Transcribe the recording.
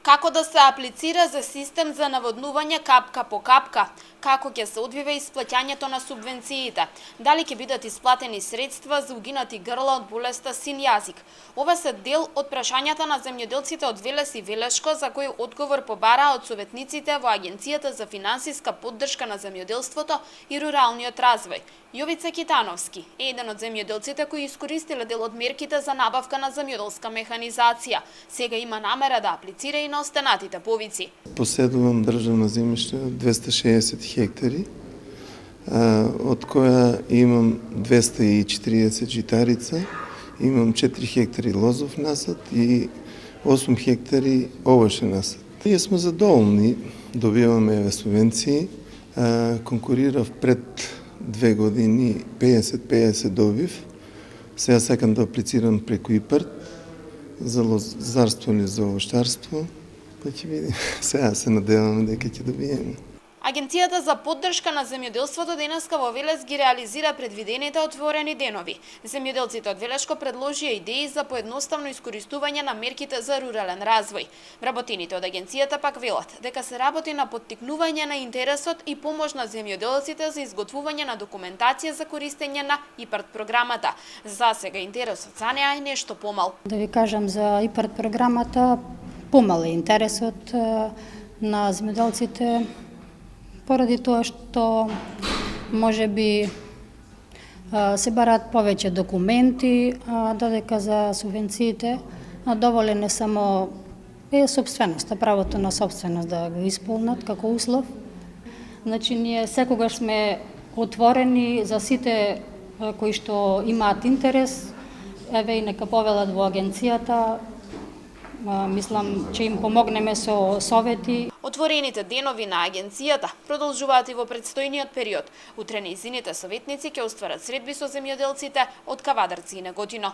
Како да се аплицира за систем за наводнување капка по капка? Како ќе се одвива исплаќањето на субвенциите? Дали ќе бидат исплатени средства за угинати грла од болеста син јазик? Ова се дел од прашањата на земјоделците од Велес и Велешко, за кои одговор побараа од советниците во Агенцијата за финансиска поддршка на земјоделството и руралниот развој. Јовица Китановски е еден од земјоделците кои искористиле дел од мерките за набавка на земјоделска механизација. Сега има намера да аплицира и на останатите повици. Поседувам државно земјиште од 260 хектари, од која имам 240 житарица, имам 4 хектари лозов насад и 8 хектари овошен насад. Ние сме задоволни, добиваме субвенции, конкурирав пред 2 години 50-50 добив. Сега сакам да аплицирам преку ИПАРД за лозарство или за овощарство. Па ќе видим. Сега се надеваме дека ќе добиеме. Агенцијата за поддршка на земјоделството денеска во Велес ги реализира предвидените отворени денови. Земјоделците од Велешко предложија идеи за поедноставно искористување на мерките за рурален развој. Вработените од агенцијата пак велат дека се работи на поттикнување на интересот и помош на земјоделците за изготвување на документација за користење на ИПАРД програмата. За сега интересот за неа е нешто помал. Да ви кажам за ИПАРД програмата, помал е интересот на земјоделците, поради тоа што можеби се бараат повеќе документи, додека за субвенциите доволен е само собственоста, правото на собственост да го исполнат како услов. Значи, ние секогаш сме отворени за сите кои што имаат интерес, еве и нека повелат во агенцијата. Мислам, че им помогнеме со совети. Отворените денови на агенцијата продолжуваат и во предстојниот период. Утре нејзините советници ќе остварат средби со земјоделците од Кавадарци и Неготино.